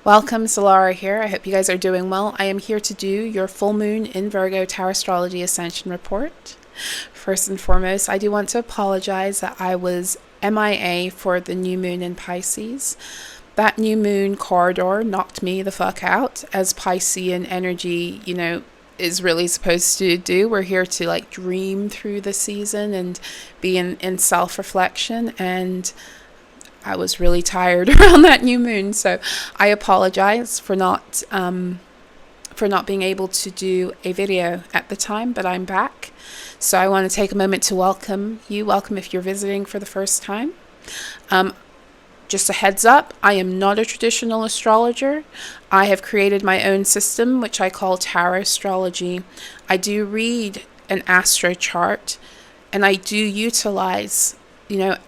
Welcome, Solara here. I hope you guys are doing well. I am here to do your full moon in Virgo TAROTSTROLOGY Ascension report. First and foremost, I do want to apologize that I was MIA for the new moon in Pisces. That new moon corridor knocked me the fuck out, as Piscean energy, is really supposed to do. We're here to dream through the season and be in self-reflection, and I was really tired around that new moon, so I apologize for not being able to do a video at the time, but I'm back. So I want to take a moment to welcome you. Welcome if you're visiting for the first time. Just a heads up, I am not a traditional astrologer. I have created my own system, which I call TAROTSTROLOGY. I do read an astro chart, and I do utilize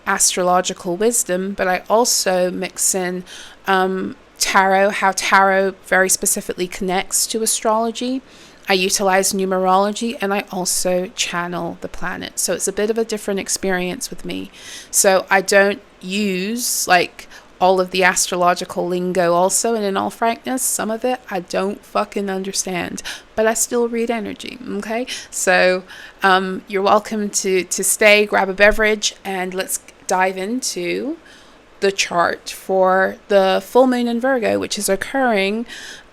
astrological wisdom, but I also mix in tarot, how tarot very specifically connects to astrology. I utilize numerology, and I also channel the planets. So it's a bit of a different experience with me. So I don't use all of the astrological lingo also, and in all frankness, some of it I don't fucking understand, but I still read energy, okay? So you're welcome to stay, grab a beverage, and let's dive into the chart for the full moon in Virgo, which is occurring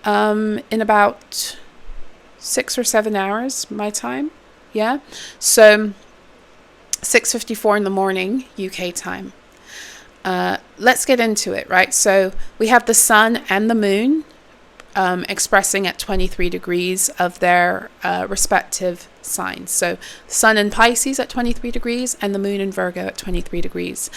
in about 6 or 7 hours my time. Yeah, so 6:54 in the morning UK time. Let's get into it, right? So we have the sun and the moon expressing at 23 degrees of their respective signs. So sun in Pisces at 23 degrees and the moon in Virgo at 23 degrees,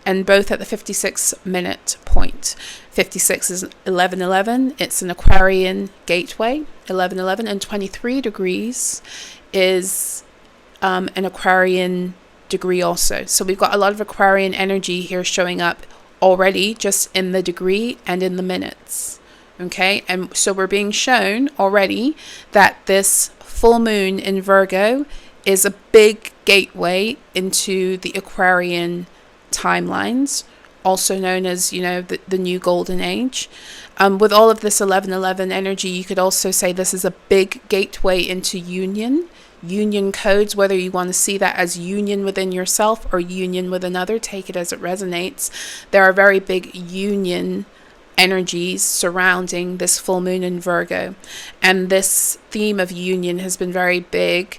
and both at the 56-minute point. 56 is 11:11. It's an Aquarian gateway, 11:11, and 23 degrees is an Aquarian degree also. So we've got a lot of Aquarian energy here showing up already, just in the degree and in the minutes. Okay, and so we're being shown already that this full moon in Virgo is a big gateway into the Aquarian timelines, also known as the new golden age. With all of this 11:11 energy, you could also say this is a big gateway into union codes, whether you want to see that as union within yourself or union with another, take it as it resonates. There are very big union energies surrounding this full moon in Virgo, and this theme of union has been very big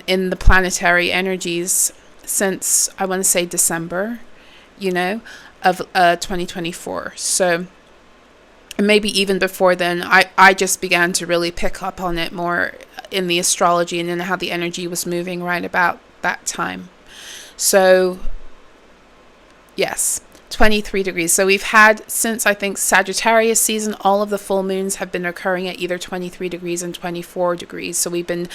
in the planetary energies since, I want to say, December of 2024. So maybe even before then, I just began to really pick up on it more in the astrology and in how the energy was moving right about that time. So yes, 23 degrees. So we've had, since I think Sagittarius season, all of the full moons have been occurring at either 23 degrees and 24 degrees. So we've been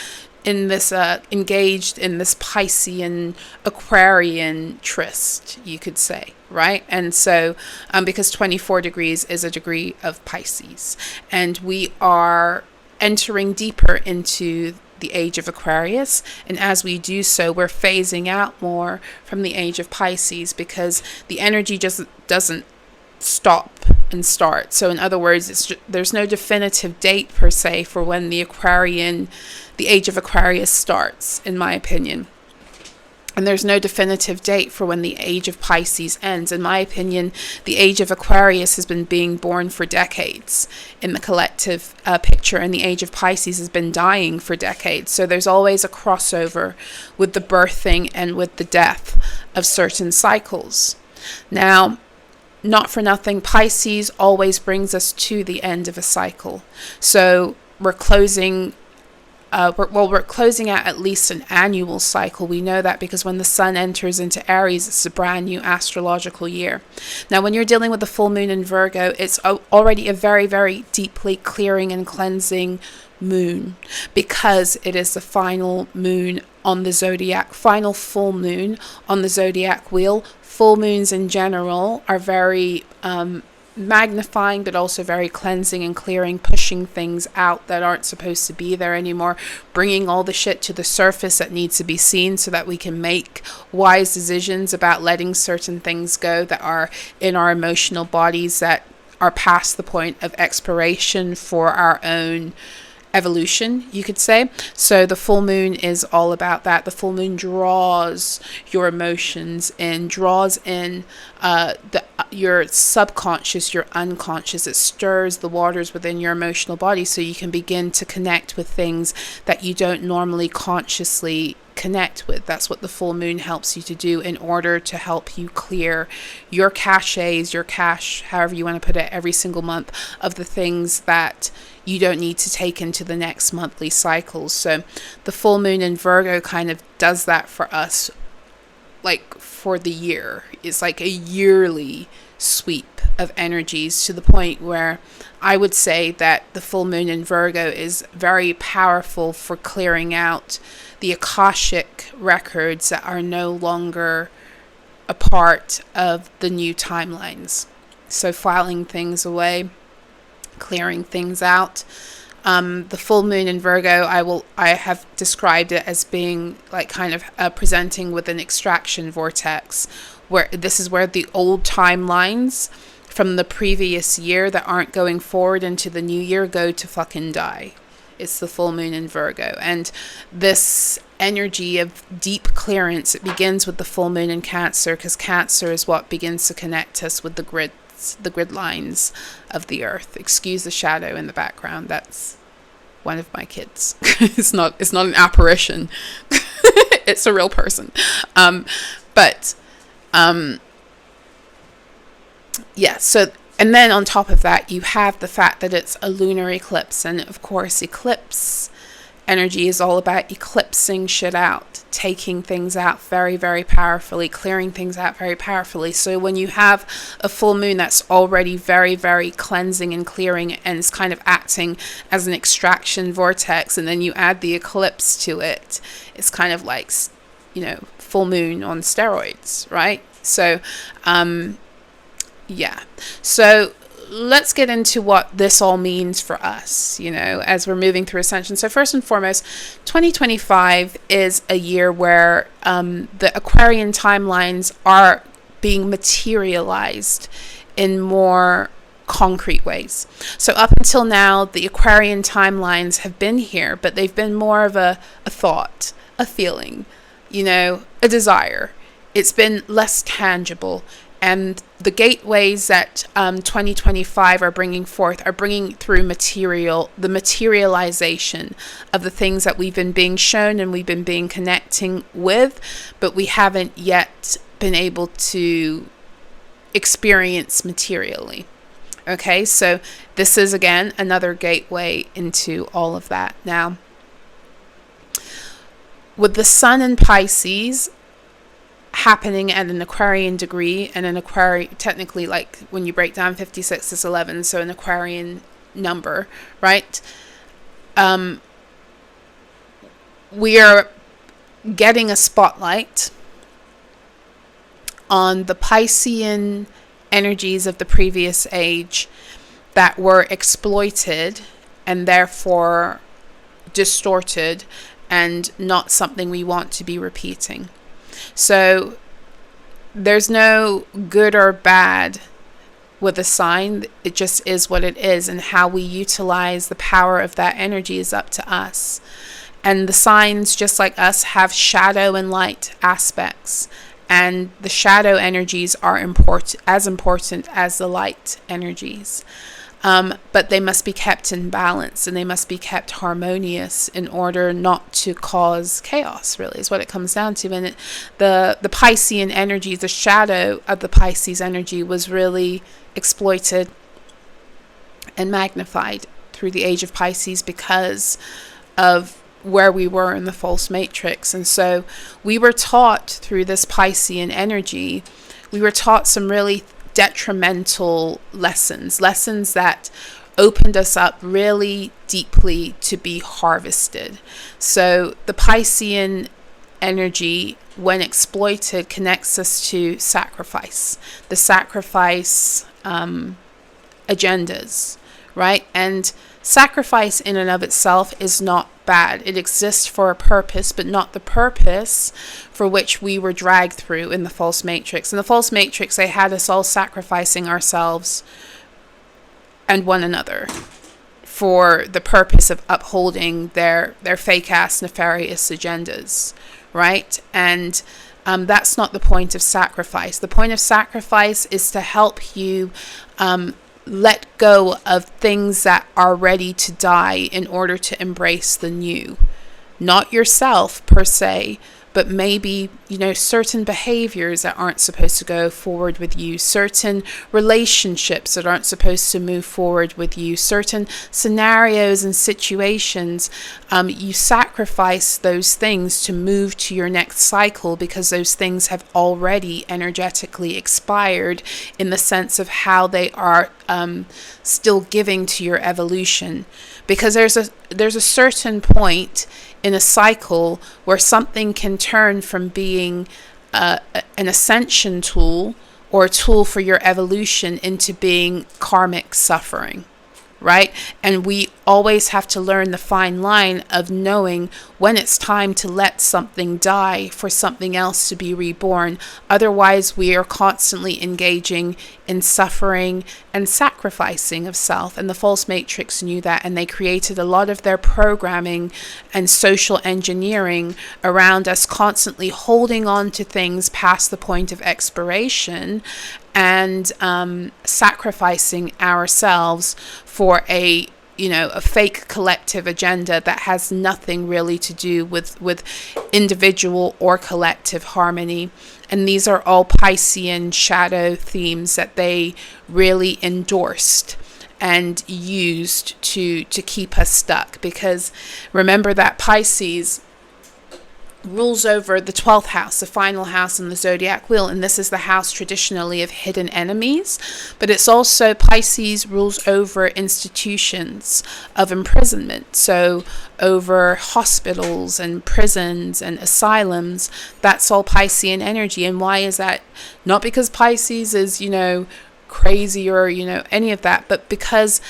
in this engaged in this Piscean Aquarian tryst, you could say, right? And so because 24 degrees is a degree of Pisces, and we are entering deeper into the age of Aquarius, and as we do so, we're phasing out more from the age of Pisces, because the energy just doesn't stop and start. So in other words, there's no definitive date per se for when the age of Aquarius starts, in my opinion. And there's no definitive date for when the age of Pisces ends. In my opinion, the age of Aquarius has been being born for decades in the collective picture, and the age of Pisces has been dying for decades. So there's always a crossover with the birthing and with the death of certain cycles. Now, not for nothing, Pisces always brings us to the end of a cycle. So we're closing at least an annual cycle. We know that because when the sun enters into Aries, it's a brand new astrological year. Now, when you're dealing with the full moon in Virgo, it's already a very, very deeply clearing and cleansing moon, because it is the final moon on the zodiac, final full moon on the zodiac wheel. Full moons in general are very magnifying, but also very cleansing and clearing, pushing things out that aren't supposed to be there anymore, bringing all the shit to the surface that needs to be seen so that we can make wise decisions about letting certain things go that are in our emotional bodies that are past the point of expiration for our own evolution, you could say. So the full moon is all about that. The full moon draws your emotions in, draws in your subconscious, your unconscious. It stirs the waters within your emotional body so you can begin to connect with things that you don't normally consciously connect with. That's what the full moon helps you to do in order to help you clear your caches, your cache, however you want to put it, every single month, of the things that you don't need to take into the next monthly cycles. So the full moon in Virgo kind of does that for us, like for the year. It's like a yearly sweep of energies, to the point where I would say that the full moon in Virgo is very powerful for clearing out the Akashic records that are no longer a part of the new timelines. So filing things away, clearing things out. The full moon in Virgo, I have described it as being like kind of presenting with an extraction vortex, where this is where the old timelines from the previous year that aren't going forward into the new year go to fucking die. It's the full moon in Virgo. And this energy of deep clearance, it begins with the full moon in Cancer, because Cancer is what begins to connect us with the grid lines of the earth. Excuse the shadow in the background. That's one of my kids. It's not an apparition. It's a real person. Yeah, so, and then on top of that, you have the fact that it's a lunar eclipse. And of course, eclipse energy is all about eclipsing shit out, taking things out very, very powerfully, clearing things out very powerfully. So when you have a full moon that's already very, very cleansing and clearing, and it's kind of acting as an extraction vortex, and then you add the eclipse to it, it's kind of like, full moon on steroids, right? So, yeah. So let's get into what this all means for us, as we're moving through Ascension. So first and foremost, 2025 is a year where the Aquarian timelines are being materialized in more concrete ways. So up until now, the Aquarian timelines have been here, but they've been more of a thought, a feeling, a desire. It's been less tangible. And the gateways that 2025 are bringing forth are bringing through the materialization of the things that we've been being shown and we've been being connecting with, but we haven't yet been able to experience materially. Okay, so this is, again, another gateway into all of that. Now, with the sun in Pisces happening at an Aquarian degree, and an Aquarian, technically, like when you break down 56 is 11, so an Aquarian number, right? We are getting a spotlight on the Piscean energies of the previous age that were exploited and therefore distorted, and not something we want to be repeating. So there's no good or bad with a sign. It just is what it is, and how we utilize the power of that energy is up to us. And the signs, just like us, have shadow and light aspects, and the shadow energies are as important as the light energies. But they must be kept in balance, and they must be kept harmonious in order not to cause chaos, really, is what it comes down to. And the Piscean energy, the shadow of the Pisces energy, was really exploited and magnified through the age of Pisces because of where we were in the false matrix. And so we were taught through this Piscean energy, we were taught some really detrimental lessons that opened us up really deeply to be harvested. So the Piscean energy, when exploited, connects us to sacrifice, the sacrifice agendas, right? And sacrifice in and of itself is not bad. It exists for a purpose, but not the purpose for which we were dragged through in the false matrix. In the false matrix, they had us all sacrificing ourselves and one another for the purpose of upholding their fake ass nefarious agendas, right? And that's not the point of sacrifice. The point of sacrifice is to help you let go of things that are ready to die in order to embrace the new. Not yourself per se, but maybe, certain behaviors that aren't supposed to go forward with you, certain relationships that aren't supposed to move forward with you, certain scenarios and situations. You sacrifice those things to move to your next cycle because those things have already energetically expired in the sense of how they are still giving to your evolution. Because there's a certain point in a cycle where something can turn from being an ascension tool or a tool for your evolution into being karmic suffering, right? And we always have to learn the fine line of knowing when it's time to let something die for something else to be reborn. Otherwise, we are constantly engaging in suffering and sacrificing of self. And the false matrix knew that, and they created a lot of their programming and social engineering around us constantly holding on to things past the point of expiration and sacrificing ourselves for a fake collective agenda that has nothing really to do with individual or collective harmony. And these are all Piscean shadow themes that they really endorsed and used to keep us stuck. Because remember that Pisces rules over the 12th house, the final house in the zodiac wheel, and this is the house traditionally of hidden enemies, but it's also Pisces rules over institutions of imprisonment, so over hospitals and prisons and asylums. That's all Piscean energy. And why is that? Not because Pisces is crazy or any of that, but because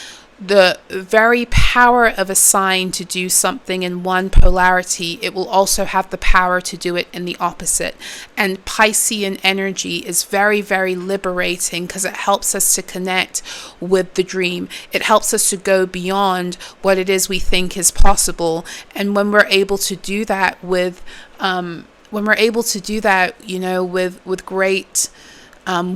the very power of a sign to do something in one polarity, it will also have the power to do it in the opposite. And Piscean energy is very, very liberating because it helps us to connect with the dream. It helps us to go beyond what it is we think is possible. And when we're able to do that with great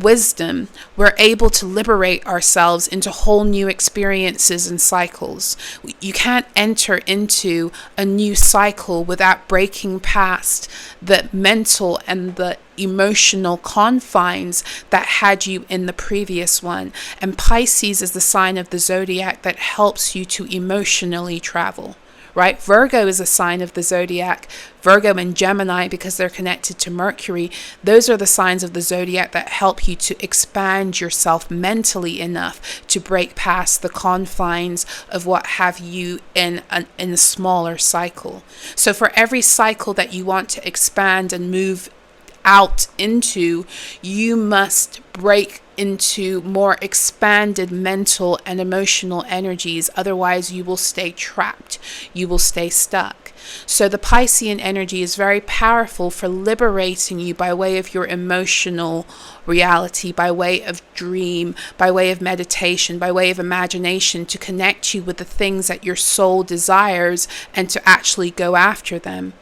wisdom, we're able to liberate ourselves into whole new experiences and cycles. You can't enter into a new cycle without breaking past the mental and the emotional confines that had you in the previous one. And Pisces is the sign of the zodiac that helps you to emotionally travel. Right? Virgo is a sign of the zodiac. Virgo and Gemini, because they're connected to Mercury, those are the signs of the zodiac that help you to expand yourself mentally enough to break past the confines of what have you in a smaller cycle. So for every cycle that you want to expand and move out into, you must break into more expanded mental and emotional energies. Otherwise, you will stay trapped. You will stay stuck. So the Piscean energy is very powerful for liberating you by way of your emotional reality, by way of dream, by way of meditation, by way of imagination, to connect you with the things that your soul desires and to actually go after them.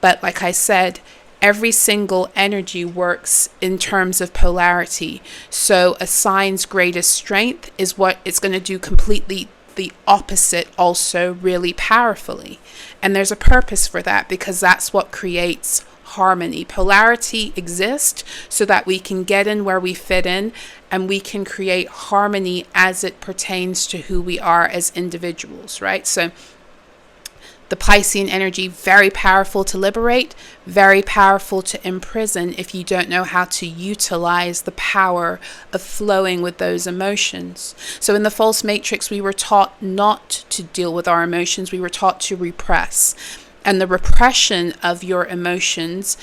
But like I said, every single energy works in terms of polarity. So a sign's greatest strength is what it's going to do completely the opposite also really powerfully. And there's a purpose for that, because that's what creates harmony. Polarity exists so that we can get in where we fit in, and we can create harmony as it pertains to who we are as individuals, right? So the Piscean energy, very powerful to liberate, very powerful to imprison if you don't know how to utilize the power of flowing with those emotions. So in the false matrix, we were taught not to deal with our emotions. We were taught to repress. And the repression of your emotions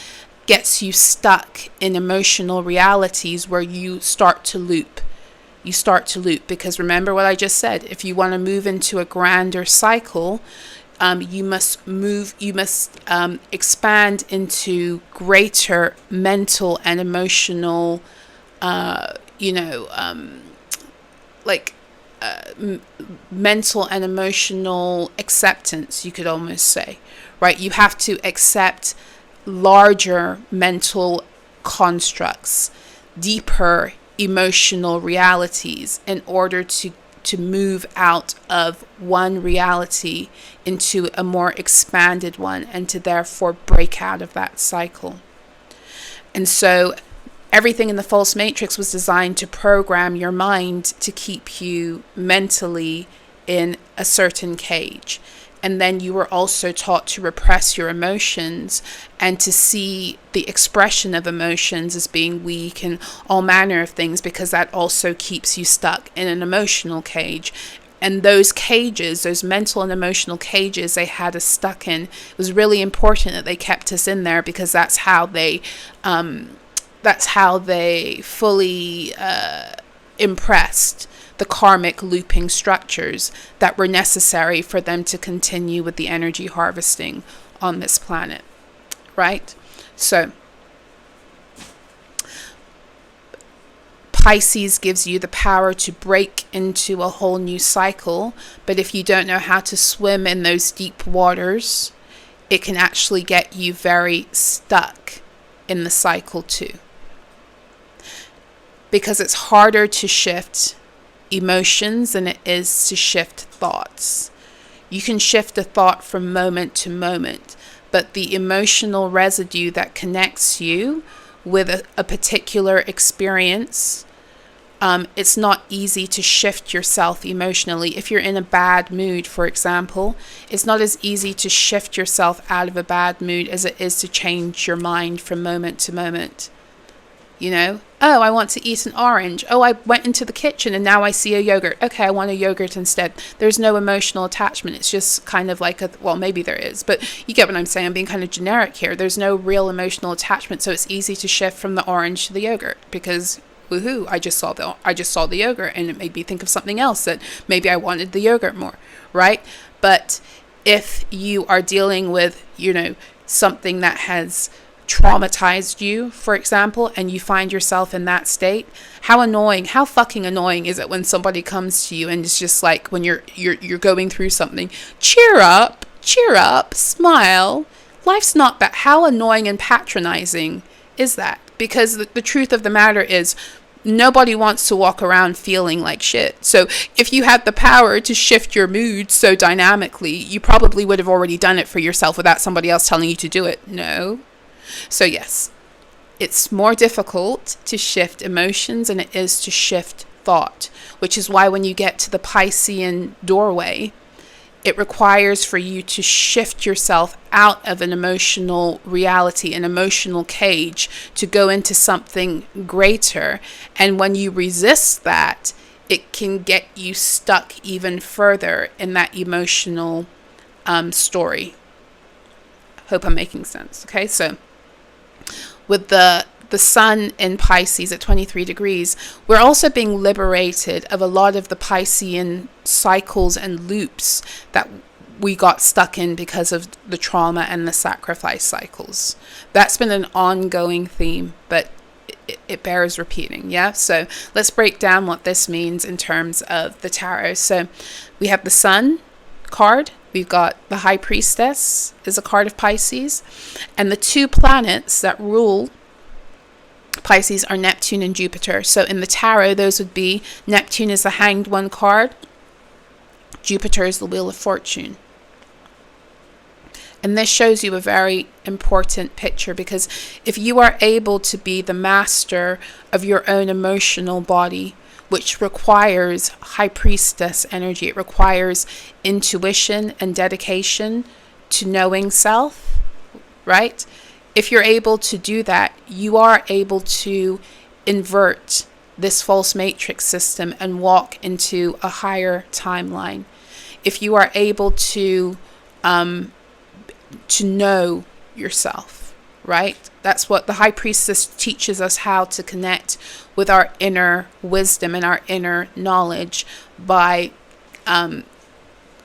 gets you stuck in emotional realities where you start to loop. You start to loop because remember what I just said. If you want to move into a grander cycle, you must expand into greater mental and emotional, mental and emotional acceptance, you could almost say, right? You have to accept larger mental constructs, deeper emotional realities in order to move out of one reality into a more expanded one, and to therefore break out of that cycle. And so everything in the false matrix was designed to program your mind to keep you mentally in a certain cage. And then you were also taught to repress your emotions and to see the expression of emotions as being weak and all manner of things, because that also keeps you stuck in an emotional cage. And those cages, those mental and emotional cages they had us stuck in, it was really important that they kept us in there, because that's how they fully impressed the karmic looping structures that were necessary for them to continue with the energy harvesting on this planet, right? So Pisces gives you the power to break into a whole new cycle, but if you don't know how to swim in those deep waters, it can actually get you very stuck in the cycle too. Because it's harder to shift emotions than it is to shift thoughts. You can shift a thought from moment to moment, but the emotional residue that connects you with a particular experience, it's not easy to shift yourself emotionally. If you're in a bad mood, for example, it's not as easy to shift yourself out of a bad mood as it is to change your mind from moment to moment. You know, oh, I want to eat an orange. Oh, I went into the kitchen and now I see a yogurt. Okay, I want a yogurt instead. There's no emotional attachment. It's just kind of like well, maybe there is, but you get what I'm saying. I'm being kind of generic here. There's no real emotional attachment. So it's easy to shift from the orange to the yogurt because woohoo, I just saw the yogurt and it made me think of something else that maybe I wanted the yogurt more, right? But if you are dealing with, something that has traumatized you, for example, and you find yourself in that state, how fucking annoying is it when somebody comes to you and it's just like, when you're going through something, cheer up, smile, life's not that. How annoying and patronizing is that? Because the truth of the matter is, nobody wants to walk around feeling like shit. So if you had the power to shift your mood so dynamically, you probably would have already done it for yourself without somebody else telling you to do it. No. So yes, it's more difficult to shift emotions than it is to shift thought, which is why when you get to the Piscean doorway, it requires for you to shift yourself out of an emotional reality, an emotional cage, to go into something greater. And when you resist that, it can get you stuck even further in that emotional story. Hope I'm making sense. Okay, so with the sun in Pisces at 23 degrees, we're also being liberated of a lot of the Piscean cycles and loops that we got stuck in because of the trauma and the sacrifice cycles. That's been an ongoing theme, but it bears repeating. Yeah. So let's break down what this means in terms of the tarot. So we have the sun card. We've got the High Priestess is a card of Pisces, and the two planets that rule Pisces are Neptune and Jupiter. So in the tarot, those would be Neptune is the Hanged One card. Jupiter is the Wheel of Fortune. And this shows you a very important picture, because if you are able to be the master of your own emotional body, which requires High Priestess energy, it requires intuition and dedication to knowing self, right? If you're able to do that, you are able to invert this false matrix system and walk into a higher timeline. If you are able to know yourself, right? That's what the High Priestess teaches us, how to connect with our inner wisdom and our inner knowledge by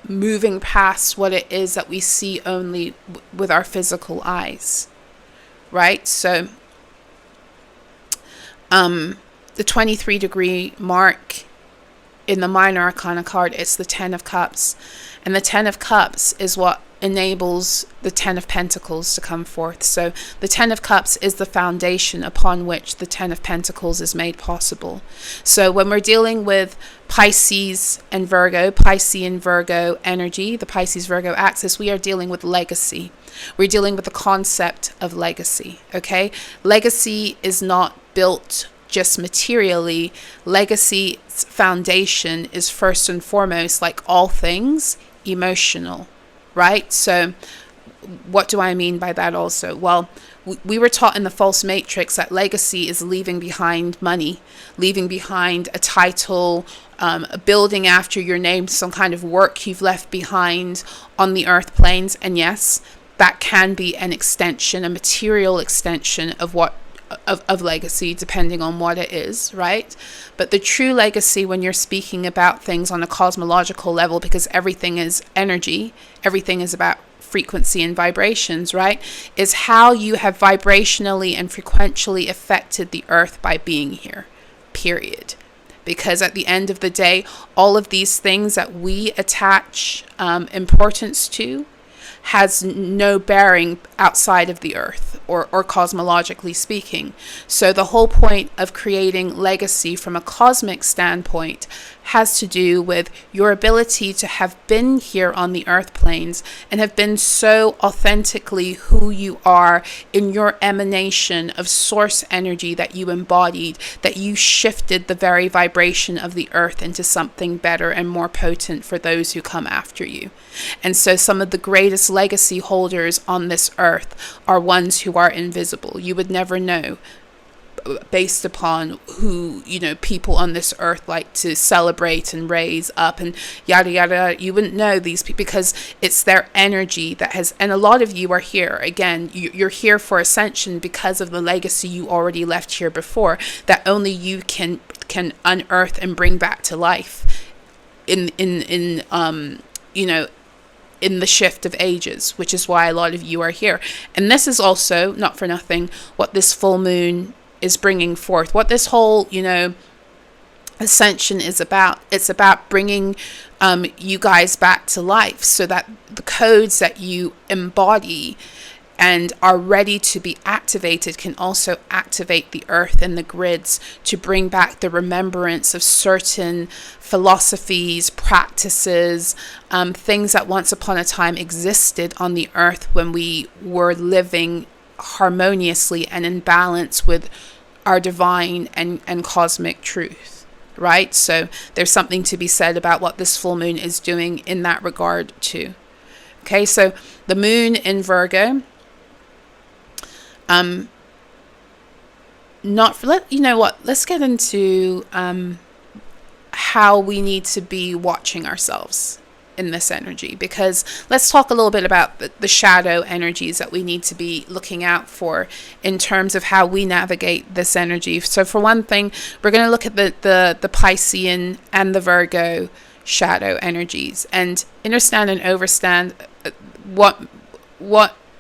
moving past what it is that we see only with our physical eyes. Right? So the 23 degree mark in the minor arcana card, it's the 10 of Cups. And the 10 of Cups is what enables the 10 of Pentacles to come forth. So the 10 of Cups is the foundation upon which the 10 of Pentacles is made possible. So when we're dealing with Pisces and Virgo, Piscean Virgo energy, the Pisces Virgo axis, we are dealing with legacy. We're dealing with the concept of legacy, okay? Legacy is not built just materially. Legacy's foundation is first and foremost, like all things, emotional, right? So what do I mean by that also? Well, we were taught in the false matrix that legacy is leaving behind money, leaving behind a title, building after your name, some kind of work you've left behind on the earth planes. And yes, that can be an extension, a material extension of what of legacy, depending on what it is, right? But the true legacy, when you're speaking about things on a cosmological level, because everything is energy, everything is about frequency and vibrations, right, is how you have vibrationally and frequentially affected the earth by being here, period. Because at the end of the day, all of these things that we attach importance to has no bearing outside of the earth, or cosmologically speaking. So the whole point of creating legacy from a cosmic standpoint has to do with your ability to have been here on the earth planes and have been so authentically who you are in your emanation of source energy that you embodied, that you shifted the very vibration of the earth into something better and more potent for those who come after you. And so some of the greatest legacy holders on this earth are ones who are invisible. You would never know, based upon who, people on this earth like to celebrate and raise up and yada yada. You wouldn't know these people because it's their energy that has, and a lot of you are here again, you're here for ascension because of the legacy you already left here before, that only you can unearth and bring back to life in the shift of ages, which is why a lot of you are here. And this is also, not for nothing, what this full moon is bringing forth, what this whole, ascension is about. It's about bringing you guys back to life so that the codes that you embody and are ready to be activated can also activate the earth and the grids to bring back the remembrance of certain philosophies, practices, things that once upon a time existed on the earth when we were living harmoniously and in balance with our divine and cosmic truth, right? So there's something to be said about what this full moon is doing in that regard too. Okay, so the moon in Virgo, let's get into how we need to be watching ourselves in this energy, because let's talk a little bit about the shadow energies that we need to be looking out for in terms of how we navigate this energy. So for one thing, we're going to look at the Piscean and the Virgo shadow energies and understand and overstand what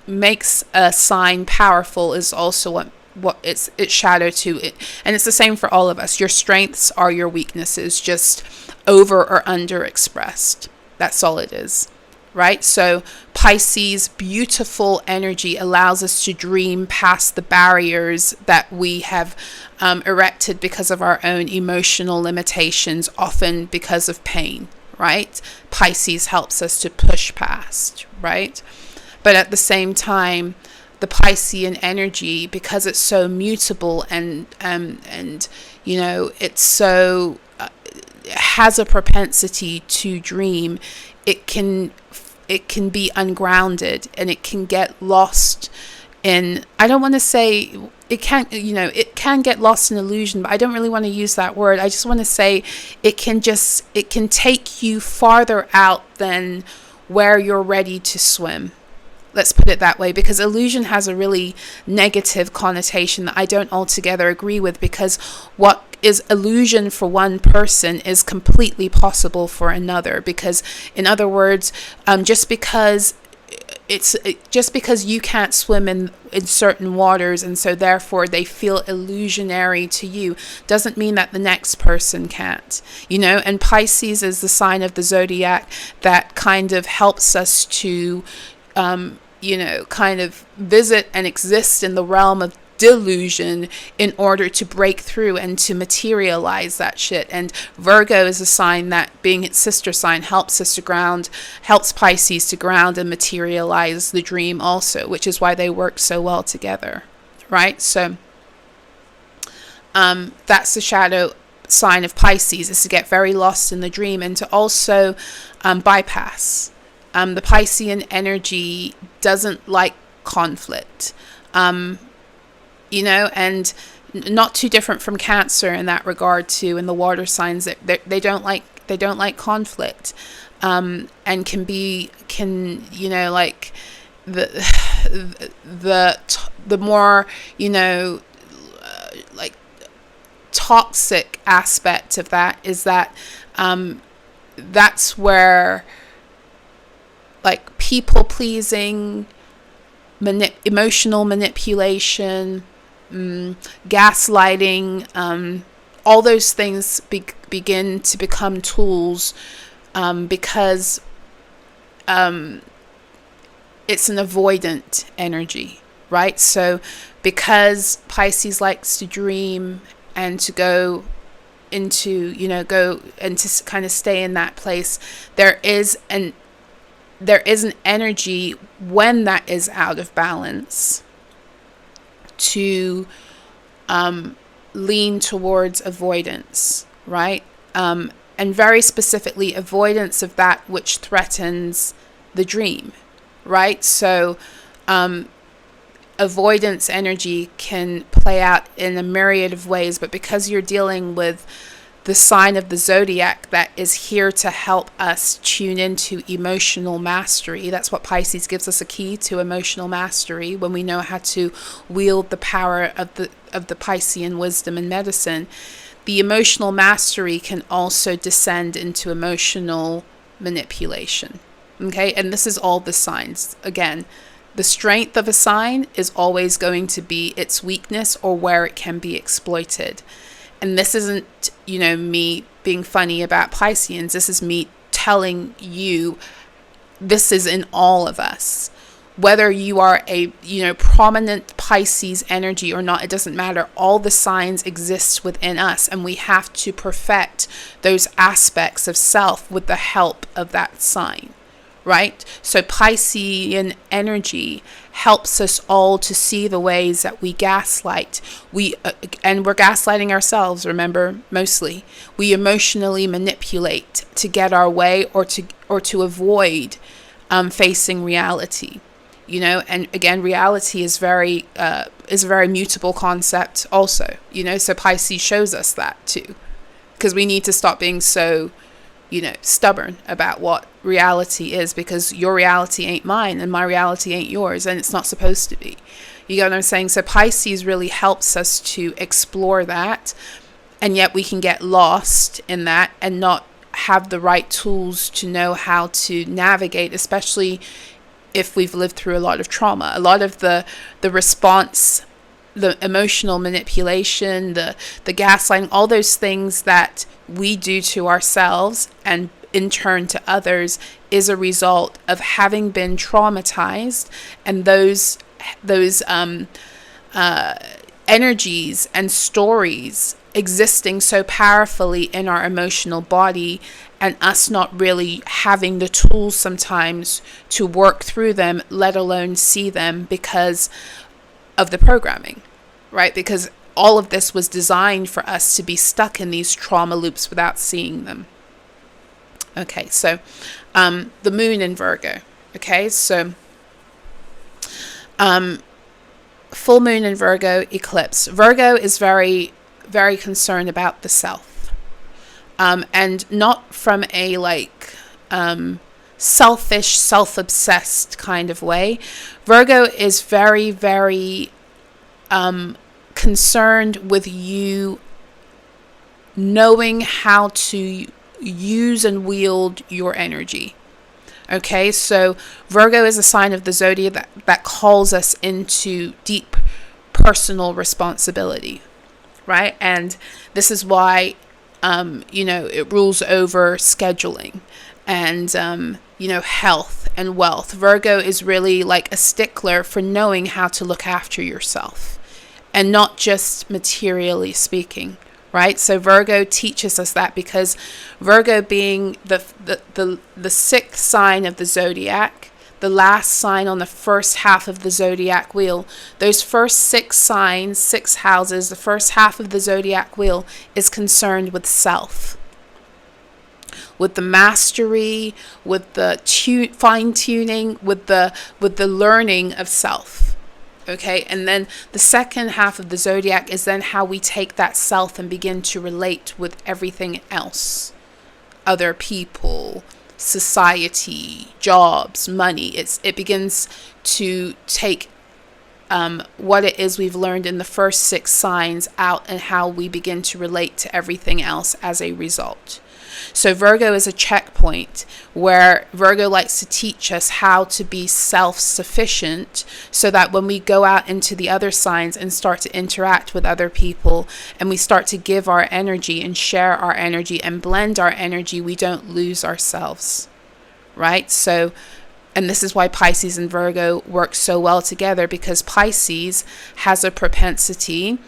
makes a sign powerful is also what its shadow to it. And it's the same for all of us. Your strengths are your weaknesses, just over or under expressed. That's all it is, right? So Pisces' beautiful energy allows us to dream past the barriers that we have erected because of our own emotional limitations, often because of pain, right? Pisces helps us to push past, right? But at the same time, the Piscean energy, because it's so mutable and it's so has a propensity to dream, it can be ungrounded and it can get lost in, I don't want to say it can get lost in illusion, but I don't really want to use that word. I just want to say it can take you farther out than where you're ready to swim. Let's put it that way, because illusion has a really negative connotation that I don't altogether agree with, because what is illusion for one person is completely possible for another. Because in other words, just because just because you can't swim in certain waters, and so therefore they feel illusionary to you, doesn't mean that the next person can't, and Pisces is the sign of the zodiac that kind of helps us to kind of visit and exist in the realm of delusion in order to break through and to materialize that shit. And Virgo is a sign that, being its sister sign, helps Pisces to ground and materialize the dream also, which is why they work so well together, right? So that's the shadow sign of Pisces, is to get very lost in the dream and to also bypass. The Piscean energy doesn't like conflict. And not too different from Cancer in that regard too. In the water signs, that they don't like conflict, and can like the more like toxic aspect of that is that that's where like people pleasing, emotional manipulation, gaslighting, all those things begin to become tools, because it's an avoidant energy, right? So because Pisces likes to dream and to go into, go and to kind of stay in that place, there is an energy when that is out of balance to lean towards avoidance, right? And very specifically avoidance of that which threatens the dream, right? So avoidance energy can play out in a myriad of ways, but because you're dealing with the sign of the zodiac that is here to help us tune into emotional mastery. That's what Pisces gives us, a key to emotional mastery, when we know how to wield the power of the Piscean wisdom and medicine. The emotional mastery can also descend into emotional manipulation. Okay, and this is all the signs. Again, the strength of a sign is always going to be its weakness or where it can be exploited. And this isn't, me being funny about Pisceans. This is me telling you this is in all of us. Whether you are a, prominent Pisces energy or not, it doesn't matter. All the signs exist within us, and we have to perfect those aspects of self with the help of that sign, right? So Piscean energy helps us all to see the ways that we gaslight. And we're gaslighting ourselves, remember, mostly. We emotionally manipulate to get our way or to avoid facing reality. And again, reality is a very mutable concept also, so Pisces shows us that too, because we need to stop being so stubborn about what reality is, because your reality ain't mine and my reality ain't yours, and it's not supposed to be. You get what I'm saying? So Pisces really helps us to explore that, and yet we can get lost in that and not have the right tools to know how to navigate, especially if we've lived through a lot of trauma. A lot of the response, the emotional manipulation, the gaslighting, all those things that we do to ourselves and in turn to others is a result of having been traumatized, and those energies and stories existing so powerfully in our emotional body, and us not really having the tools sometimes to work through them, let alone see them, because of the programming, right? Because all of this was designed for us to be stuck in these trauma loops without seeing them. Okay, so the moon in Virgo. Okay, so full moon in Virgo, eclipse. Virgo is very, very concerned about the self. And not from a selfish, self-obsessed kind of way. Virgo is very, very concerned with you knowing how to use and wield your energy, Okay, so Virgo is a sign of the zodiac that calls us into deep personal responsibility, right? And this is why, it rules over scheduling and, health and wealth. Virgo is really like a stickler for knowing how to look after yourself, and not just materially speaking, right? So Virgo teaches us that, because Virgo being the sixth sign of the zodiac, the last sign on the first half of the zodiac wheel, those first 6 signs, 6 houses, the first half of the zodiac wheel is concerned with self, with the mastery, with the fine tuning, with the learning of self. Okay, and then the second half of the zodiac is then how we take that self and begin to relate with everything else, other people, society, jobs, money. It begins to take what it is we've learned in the first 6 signs out, and how we begin to relate to everything else as a result. So Virgo is a checkpoint where Virgo likes to teach us how to be self-sufficient, so that when we go out into the other signs and start to interact with other people, and we start to give our energy and share our energy and blend our energy, we don't lose ourselves, right? So, and this is why Pisces and Virgo work so well together, because Pisces has a propensity,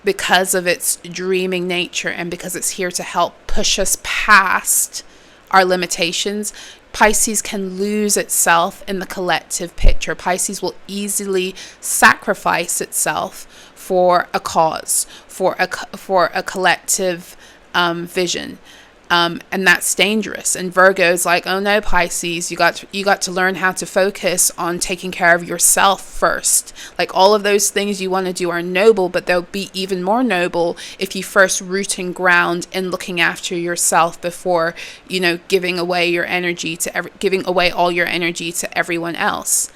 because of its dreaming nature, and because it's here to help push us past our limitations. Pisces can lose itself in the collective picture. Pisces will easily sacrifice itself for a cause, for a collective vision. And that's dangerous. And Virgo is like, oh no, Pisces, you got to learn how to focus on taking care of yourself first. Like, all of those things you want to do are noble, but they'll be even more noble if you first root and ground in looking after yourself before, giving away your energy giving away all your energy to everyone else.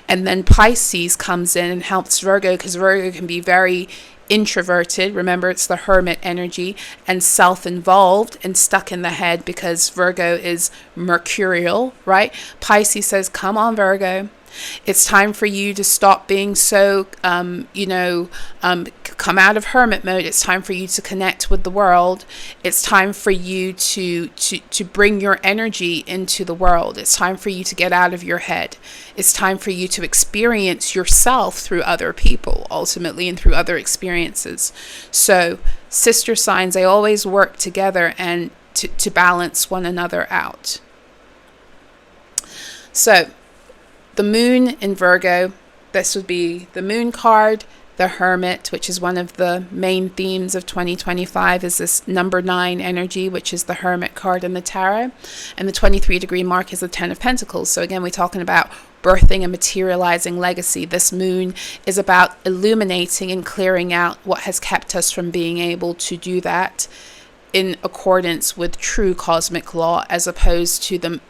And then Pisces comes in and helps Virgo, because Virgo can be very introverted. Remember, it's the hermit energy, and self-involved and stuck in the head, because Virgo is mercurial, right? Pisces says, come on, Virgo. It's time for you to stop being so, come out of hermit mode. It's time for you to connect with the world. It's time for you to bring your energy into the world. It's time for you to get out of your head. It's time for you to experience yourself through other people, ultimately, and through other experiences. So sister signs, they always work together and to balance one another out. So the moon in Virgo, this would be the moon card, the hermit, which is one of the main themes of 2025, is this number 9 energy, which is the hermit card in the tarot. And the 23-degree mark is the 10 of Pentacles. So again, we're talking about birthing and materializing legacy. This moon is about illuminating and clearing out what has kept us from being able to do that in accordance with true cosmic law, as opposed to the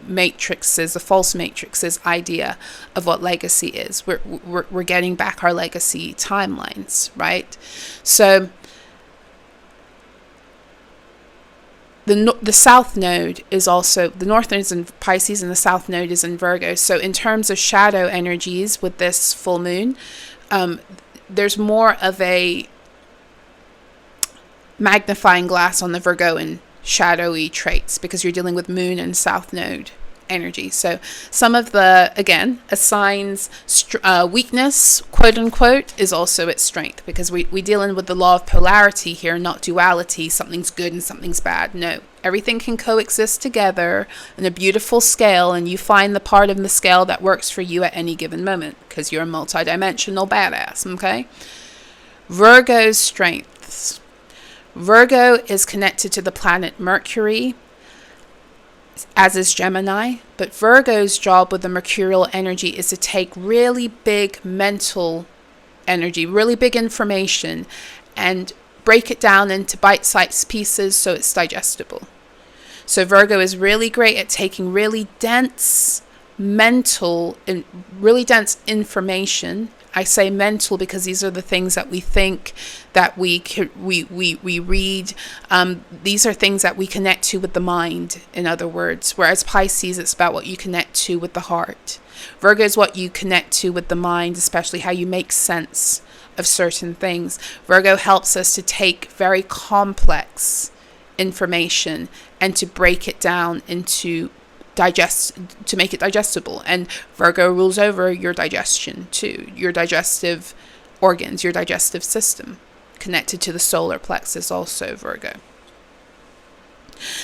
false matrix's idea of what legacy is. We're getting back our legacy timelines, right? So the south node is also, the north node is in Pisces and the south node is in Virgo. So in terms of shadow energies with this full moon, there's more of a magnifying glass on the Virgoan shadowy traits, because you're dealing with moon and south node energy. So some of the, again, a sign's weakness, quote unquote, is also its strength, because we dealing with the law of polarity here, not duality. Something's good and something's bad. No, everything can coexist together in a beautiful scale, and you find the part of the scale that works for you at any given moment, because you're a multidimensional badass. Okay. Virgo's strengths. Virgo is connected to the planet Mercury, as is Gemini, but Virgo's job with the mercurial energy is to take really big mental energy, really big information, and break it down into bite-sized pieces so it's digestible. So Virgo is really great at taking really dense mental and really dense information I say mental because these are the things that we think, that we read. These are things that we connect to with the mind, in other words. Whereas Pisces, it's about what you connect to with the heart. Virgo is what you connect to with the mind, especially how you make sense of certain things. Virgo helps us to take very complex information and to break it down into to make it digestible. And Virgo rules over your digestion too, your digestive organs, your digestive system, connected to the solar plexus, also Virgo.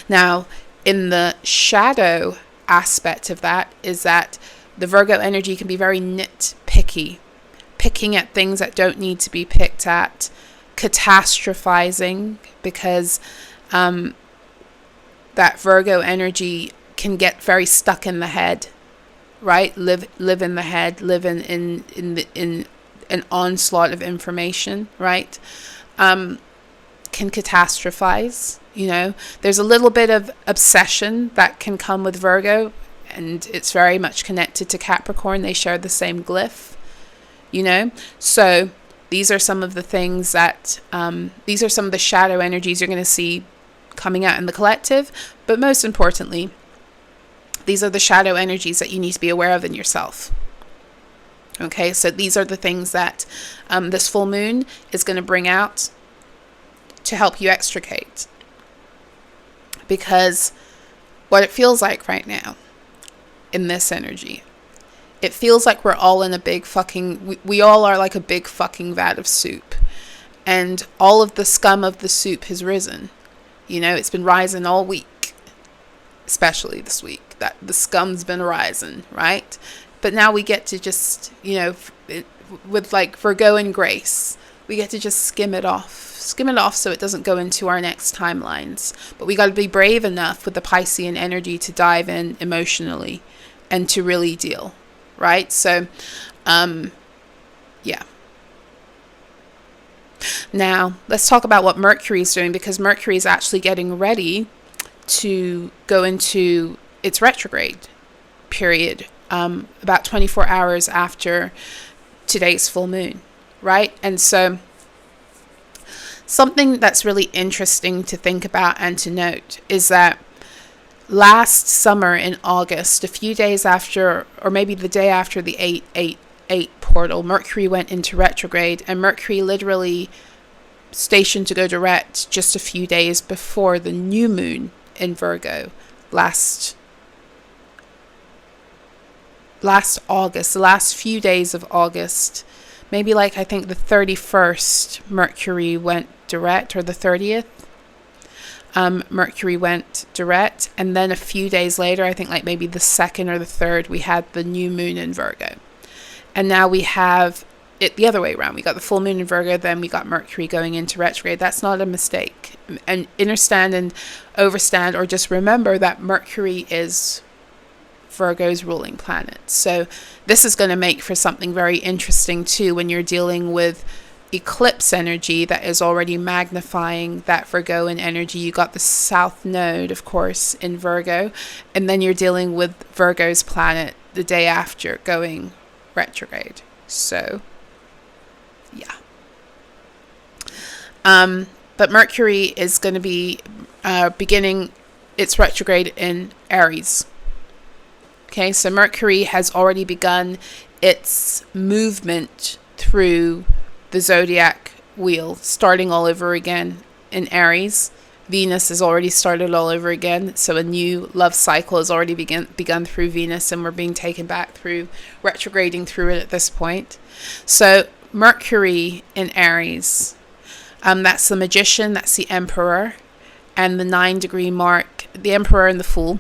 Now, in the shadow aspect of that is that the Virgo energy can be very nitpicky, picking at things that don't need to be picked at, catastrophizing, because that Virgo energy can get very stuck in the head, right? Live in the head, live in an onslaught of information, right? Can catastrophize, There's a little bit of obsession that can come with Virgo, and it's very much connected to Capricorn. They share the same glyph, So these are some of the things that, these are some of the shadow energies you're going to see coming out in the collective, but most importantly, these are the shadow energies that you need to be aware of in yourself. Okay, so these are the things that this full moon is going to bring out to help you extricate. Because what it feels like right now in this energy, it feels like we're all in a big fucking, we all are like a big fucking vat of soup. And all of the scum of the soup has risen. It's been rising all week, especially this week. That the scum's been rising, right? But now we get to just, with like Virgoan grace, we get to just skim it off so it doesn't go into our next timelines. But we got to be brave enough with the Piscean energy to dive in emotionally and to really deal, right? So, yeah. Now, let's talk about what Mercury is doing, because Mercury is actually getting ready to go into its retrograde period about 24 hours after today's full moon, right? And so something that's really interesting to think about and to note is that last summer in August, a few days after, or maybe the day after the 888 portal, Mercury went into retrograde, and Mercury literally stationed to go direct just a few days before the new moon in Virgo last August, the last few days of August, maybe like I think the 31st Mercury went direct, or the 30th Mercury went direct, and then a few days later, I think like maybe the 2nd or the 3rd, we had the new moon in Virgo. And now we have it the other way around. We got the full moon in Virgo, then we got Mercury going into retrograde. That's not a mistake. And understand and overstand, or just remember that Mercury is Virgo's ruling planet. So this is going to make for something very interesting too when you're dealing with eclipse energy that is already magnifying that Virgoan energy. You got the South Node, of course, in Virgo, and then you're dealing with Virgo's planet the day after going retrograde. So yeah. But Mercury is going to be beginning its retrograde in Aries. Okay, so Mercury has already begun its movement through the zodiac wheel, starting all over again in Aries. Venus has already started all over again, so a new love cycle has already begun through Venus, and we're being taken back through, retrograding through it at this point. So Mercury in Aries, that's the Magician, that's the Emperor, and the 9-degree mark, the Emperor and the Fool.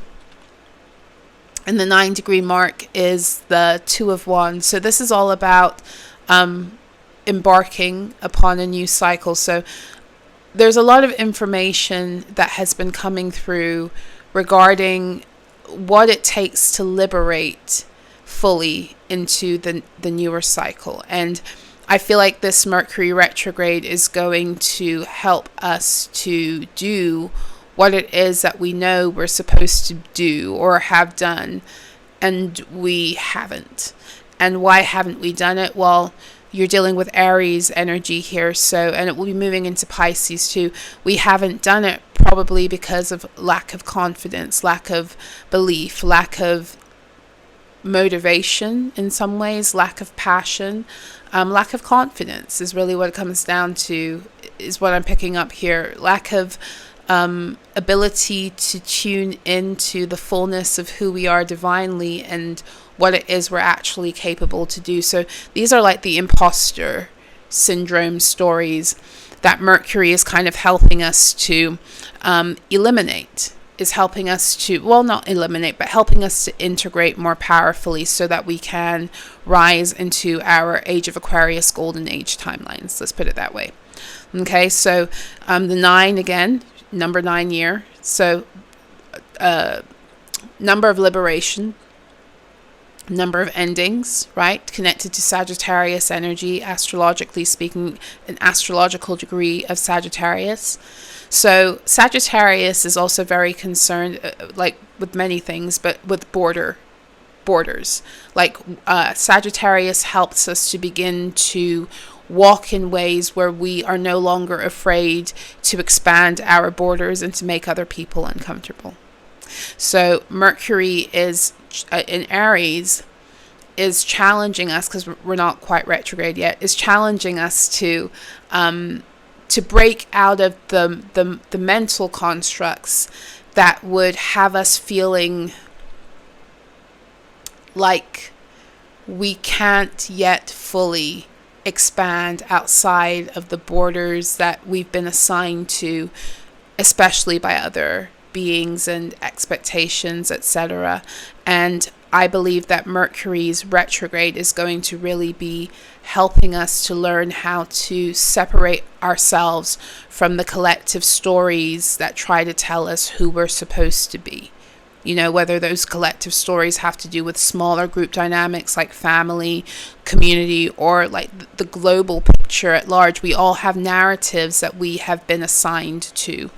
And the 9-degree mark is the Two of Wands. So this is all about embarking upon a new cycle. So there's a lot of information that has been coming through regarding what it takes to liberate fully into the newer cycle. And I feel like this Mercury retrograde is going to help us to do what it is that we know we're supposed to do or have done, and we haven't. And why haven't we done it? Well, you're dealing with Aries energy here. So, and it will be moving into Pisces too. We haven't done it probably because of lack of confidence, lack of belief, lack of motivation in some ways, lack of passion, lack of confidence is really what it comes down to, is what I'm picking up here. Lack of ability to tune into the fullness of who we are divinely and what it is we're actually capable to do. So these are like the imposter syndrome stories that Mercury is kind of helping us to eliminate, is helping us to, well, not eliminate, but helping us to integrate more powerfully so that we can rise into our Age of Aquarius Golden Age timelines. Let's put it that way. Okay, so the 9 again, number 9 year. So number of liberation, number of endings, right? Connected to Sagittarius energy, astrologically speaking, an astrological degree of Sagittarius. So Sagittarius is also very concerned, like with many things, but with borders. Like Sagittarius helps us to begin to walk in ways where we are no longer afraid to expand our borders and to make other people uncomfortable. So Mercury is in Aries is challenging us, because we're not quite retrograde yet, is challenging us to break out of the mental constructs that would have us feeling like we can't yet fully expand outside of the borders that we've been assigned to, especially by other beings and expectations, etc. And I believe that Mercury's retrograde is going to really be helping us to learn how to separate ourselves from the collective stories that try to tell us who we're supposed to be. You know, whether those collective stories have to do with smaller group dynamics like family, community, or like the global picture at large. We all have narratives that we have been assigned to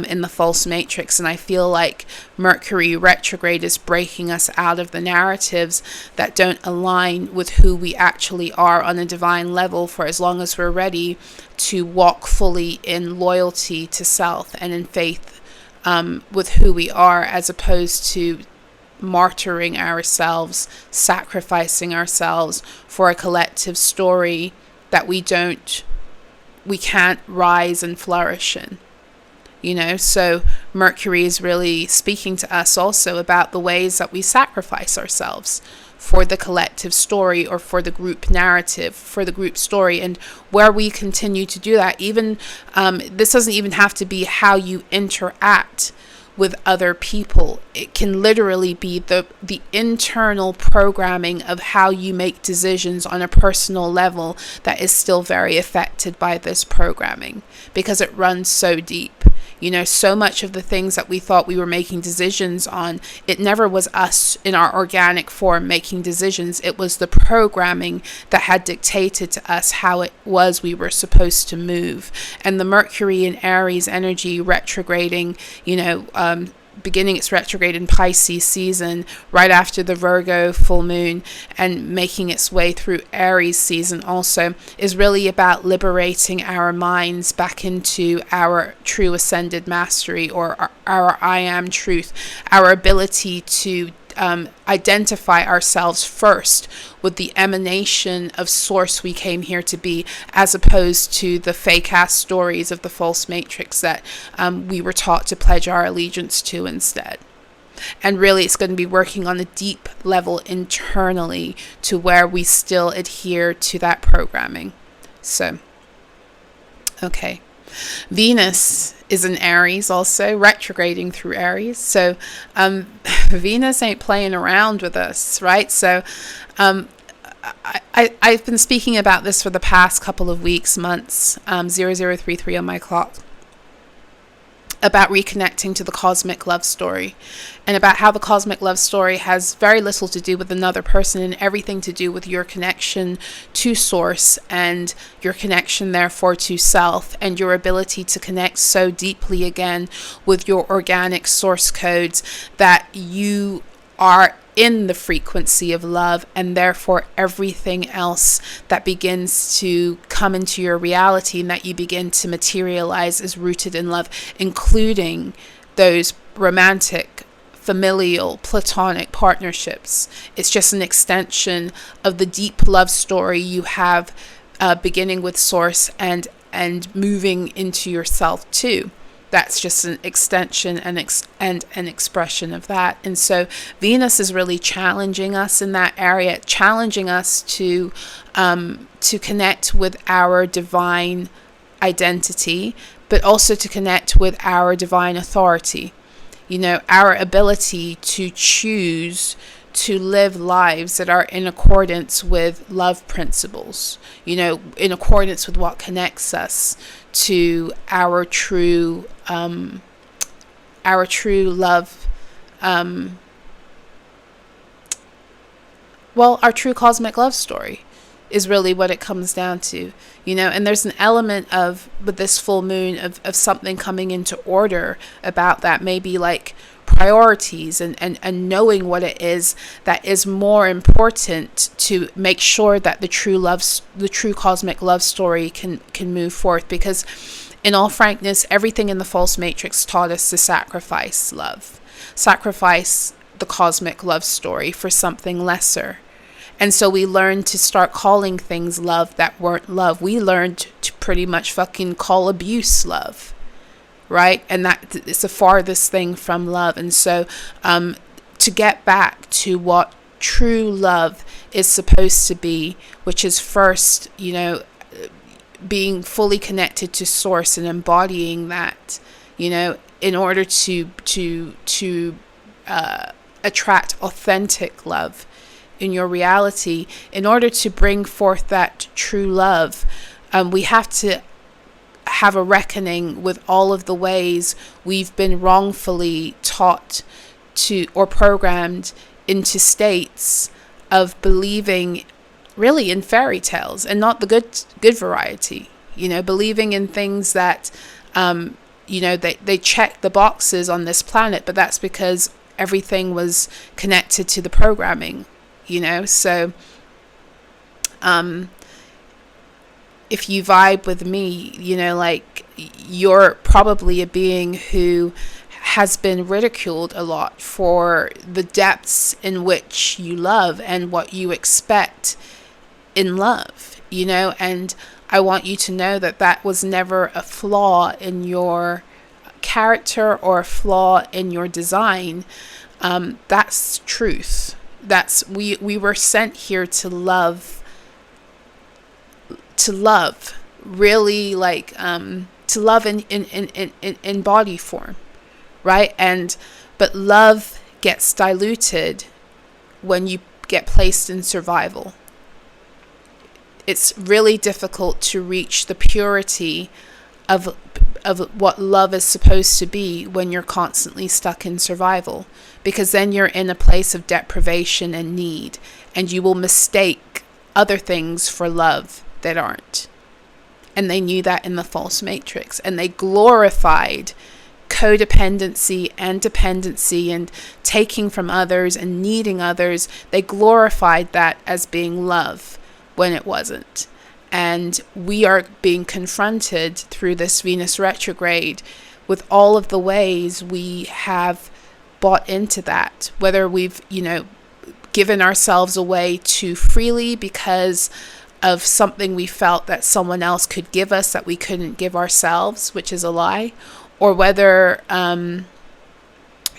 in the false matrix. And I feel like Mercury retrograde is breaking us out of the narratives that don't align with who we actually are on a divine level, for as long as we're ready to walk fully in loyalty to self and in faith with who we are, as opposed to martyring ourselves, sacrificing ourselves for a collective story that we can't rise and flourish in. You know, so Mercury is really speaking to us also about the ways that we sacrifice ourselves for the collective story, or for the group narrative, for the group story, and where we continue to do that. Even this doesn't even have to be how you interact with other people. It can literally be the internal programming of how you make decisions on a personal level that is still very affected by this programming, because it runs so deep. You know, so much of the things that we thought we were making decisions on, it never was us in our organic form making decisions. It was the programming that had dictated to us how it was we were supposed to move. And the Mercury in Aries energy retrograding, you know, beginning its retrograde in Pisces season right after the Virgo full moon, and making its way through Aries season also, is really about liberating our minds back into our true ascended mastery, or our I am truth, our ability to identify ourselves first with the emanation of source we came here to be, as opposed to the fake ass stories of the false matrix that we were taught to pledge our allegiance to instead. And really, it's going to be working on a deep level internally to where we still adhere to that programming. So, okay. Venus is in Aries also, retrograding through Aries. So Venus ain't playing around with us, right? So I've been speaking about this for the past couple of weeks, months, 0033 on my clock, about reconnecting to the cosmic love story, and about how the cosmic love story has very little to do with another person and everything to do with your connection to source, and your connection therefore to self, and your ability to connect so deeply again with your organic source codes that you are in the frequency of love, and therefore everything else that begins to come into your reality and that you begin to materialize is rooted in love, including those romantic, familial, platonic partnerships. It's just an extension of the deep love story you have, beginning with source and moving into yourself too. That's just an extension and an expression of that. And so Venus is really challenging us in that area, challenging us to connect with our divine identity, but also to connect with our divine authority. You know, our ability to choose to live lives that are in accordance with love principles, you know, in accordance with what connects us to our true love, our true cosmic love story is really what it comes down to, you know. And there's an element of, with this full moon, of something coming into order about that, maybe like priorities and knowing what it is that is more important to make sure that the true cosmic love story can move forth. Because in all frankness, everything in the false matrix taught us to sacrifice love, sacrifice the cosmic love story for something lesser. And so we learned to start calling things love that weren't love. We learned to pretty much fucking call abuse love, right? And that is the farthest thing from love. And so to get back to what true love is supposed to be, which is first, you know, being fully connected to source and embodying that, you know, in order to attract authentic love in your reality. In order to bring forth that true love, we have to have a reckoning with all of the ways we've been wrongfully taught to, or programmed into states of believing really in fairy tales, and not the good variety, you know, believing in things that you know, they check the boxes on this planet, but that's because everything was connected to the programming, you know. So if you vibe with me, you know, like, you're probably a being who has been ridiculed a lot for the depths in which you love and what you expect in love, you know. And I want you to know that that was never a flaw in your character or a flaw in your design. That's truth. That's we were sent here to love really, like to love in body form, right? But love gets diluted when you get placed in survival. It's really difficult to reach the purity of what love is supposed to be when you're constantly stuck in survival, because then you're in a place of deprivation and need, and you will mistake other things for love that aren't. And they knew that in the false matrix, and they glorified codependency and dependency and taking from others and needing others. They glorified that as being love when it wasn't. And we are being confronted through this Venus retrograde with all of the ways we have bought into that, whether we've, you know, given ourselves away too freely because of something we felt that someone else could give us that we couldn't give ourselves, which is a lie, or whether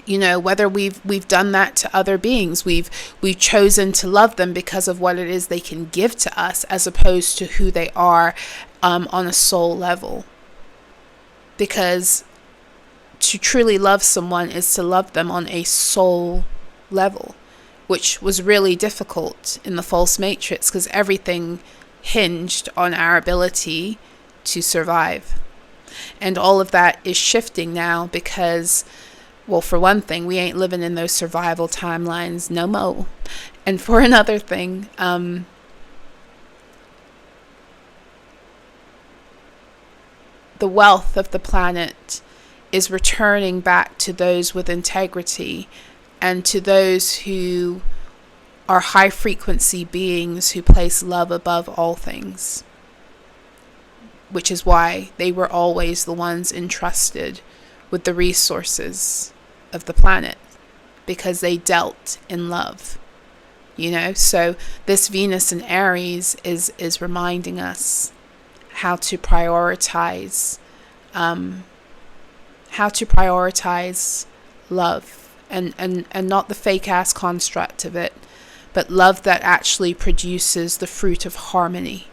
you know, whether we've done that to other beings. We've chosen to love them because of what it is they can give to us, as opposed to who they are on a soul level. Because to truly love someone is to love them on a soul level, which was really difficult in the false matrix, because everything hinged on our ability to survive. And all of that is shifting now because, well, for one thing, we ain't living in those survival timelines no more. And for another thing, the wealth of the planet is returning back to those with integrity and to those who are high frequency beings who place love above all things, which is why they were always the ones entrusted with the resources of the planet, because they dealt in love. So this Venus in Aries is reminding us how to prioritize love, and not the fake ass construct of it, but love that actually produces the fruit of harmony.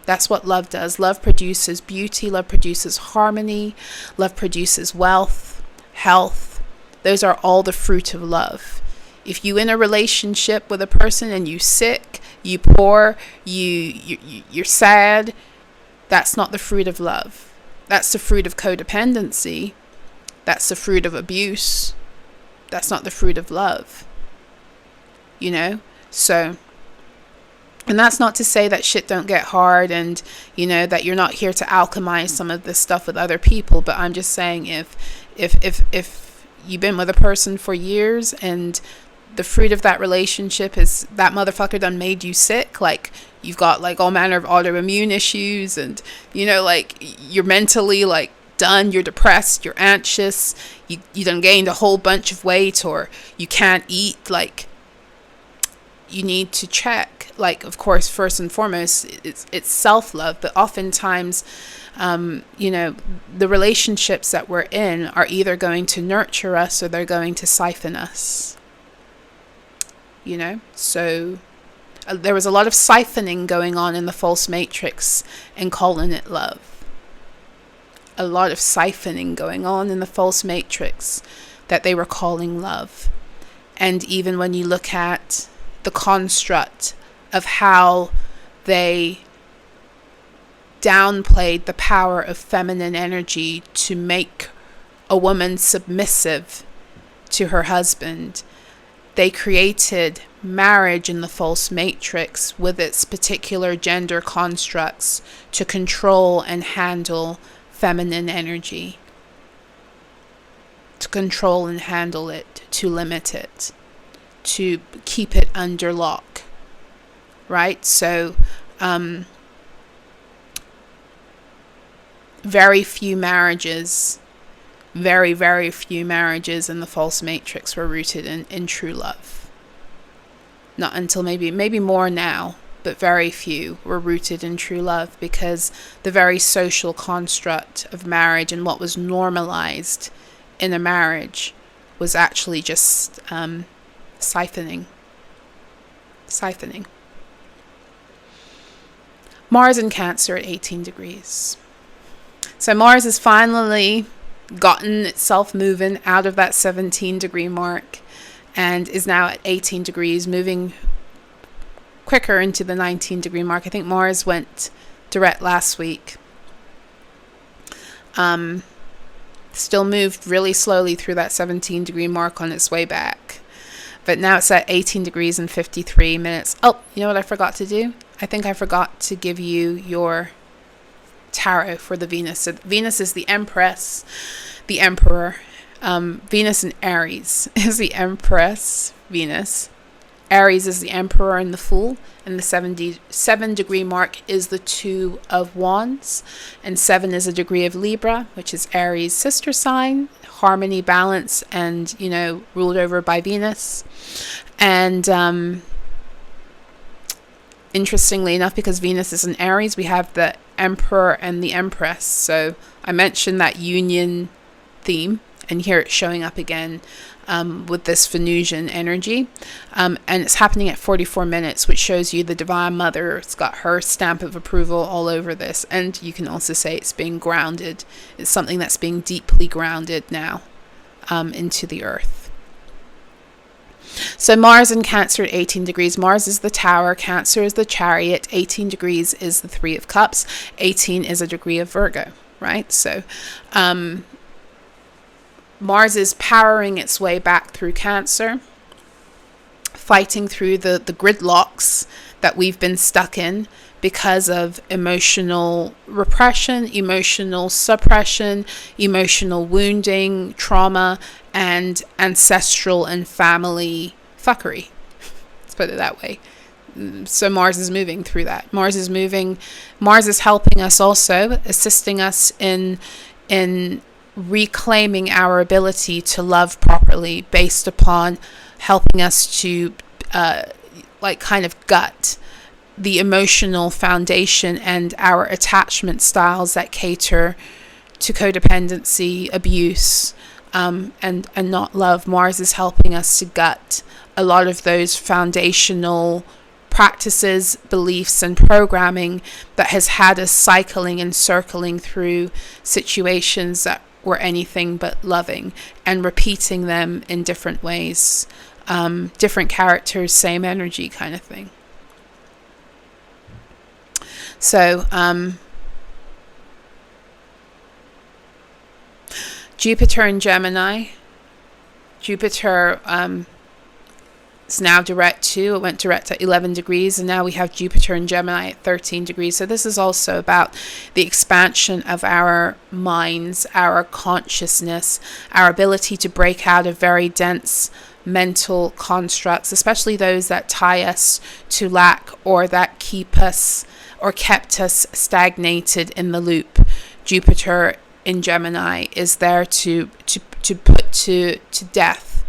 That's what love does. Love produces beauty, love produces harmony, love produces wealth, health. Those are all the fruit of love. If you in a relationship with a person and you sick, you poor, you're sad, that's not the fruit of love. That's the fruit of codependency. That's the fruit of abuse. That's not the fruit of love. So, and that's not to say that shit don't get hard, and that you're not here to alchemize some of this stuff with other people, but I'm just saying, if you've been with a person for years and the fruit of that relationship is that motherfucker done made you sick, like you've got like all manner of autoimmune issues, and like you're mentally like done, you're depressed, you're anxious, you done gained a whole bunch of weight, or you can't eat, like you need to check. Like, of course, first and foremost, it's self-love, but oftentimes the relationships that we're in are either going to nurture us or they're going to siphon us. So there was a lot of siphoning going on in the false matrix and calling it love. A lot of siphoning going on in the false matrix that they were calling love. And even when you look at the construct of how they downplayed the power of feminine energy to make a woman submissive to her husband, they created marriage in the false matrix with its particular gender constructs to control and handle feminine energy, to control and handle it, to limit it, to keep it under lock, right? So very few marriages in the false matrix were rooted in true love. Not until maybe more now, but very few were rooted in true love, because the very social construct of marriage and what was normalized in a marriage was actually just siphoning. Mars in Cancer at 18 degrees. So Mars has finally gotten itself moving out of that 17 degree mark and is now at 18 degrees, moving quicker into the 19 degree mark. I think Mars went direct last week. Still moved really slowly through that 17 degree mark on its way back. But now it's at 18 degrees and 53 minutes. Oh, you know what I forgot to do? I think I forgot to give you your tarot for the Venus. So Venus is the Empress, the Emperor. Venus in Aries is the Empress, Venus. Aries is the Emperor and the Fool. And the 7 degree mark is the Two of Wands. And 7 is a degree of Libra, which is Aries' sister sign. Harmony, balance, and, ruled over by Venus. And interestingly enough, because Venus is in Aries, we have the Emperor and the Empress. So I mentioned that union theme, and here it's showing up again with this Venusian energy. And it's happening at 44 minutes, which shows you the Divine Mother. It's got her stamp of approval all over this. And you can also say it's being grounded. It's something that's being deeply grounded now into the earth. So Mars in Cancer at 18 degrees. Mars is the Tower. Cancer is the Chariot. 18 degrees is the Three of Cups. 18 is a degree of Virgo, right? So Mars is powering its way back through Cancer, fighting through the gridlocks that we've been stuck in because of emotional repression, emotional suppression, emotional wounding, trauma, and ancestral and family fuckery. Let's put it that way. So Mars is moving through that. Mars is helping us also, assisting us in reclaiming our ability to love properly, based upon helping us to kind of gut the emotional foundation and our attachment styles that cater to codependency, abuse, and not love. Mars is helping us to gut a lot of those foundational practices, beliefs, and programming that has had us cycling and circling through situations that were anything but loving, and repeating them in different ways. Different characters, same energy kind of thing. So, Jupiter in Gemini. Jupiter is now direct too. It went direct at 11 degrees, and now we have Jupiter in Gemini at 13 degrees. So this is also about the expansion of our minds, our consciousness, our ability to break out of very dense mental constructs, especially those that tie us to lack, or that keep us or kept us stagnated in the loop. Jupiter in Gemini is there to put to death,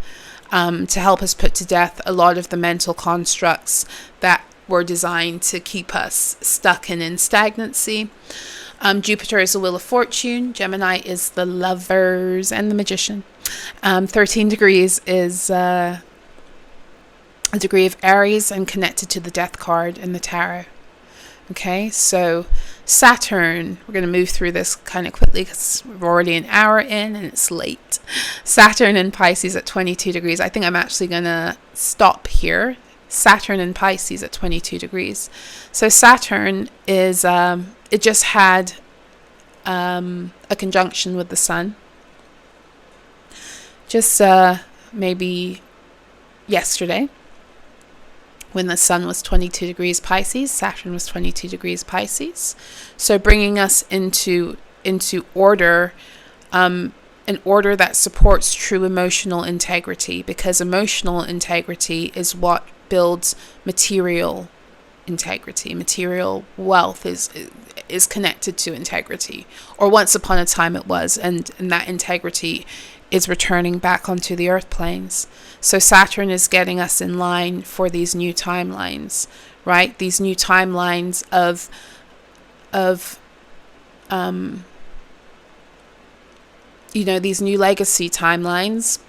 to help us put to death a lot of the mental constructs that were designed to keep us stuck in stagnancy. Jupiter is the wheel of fortune. Gemini is the lovers and the magician. 13 degrees is a degree of Aries and connected to the death card in the tarot. Okay, so Saturn, we're going to move through this kind of quickly because we're already an hour in and it's late. Saturn in Pisces at 22 degrees. I think I'm actually going to stop here. Saturn in Pisces at 22 degrees. So Saturn is, it just had a conjunction with the Sun. Just maybe yesterday, when the Sun was 22 degrees Pisces, Saturn was 22 degrees Pisces. So bringing us into order, an order that supports true emotional integrity, because emotional integrity is what builds material integrity. Material wealth is connected to integrity, or once upon a time it was, and that integrity is returning back onto the earth planes. So Saturn is getting us in line for these new timelines, right? These new timelines of these new legacy timelines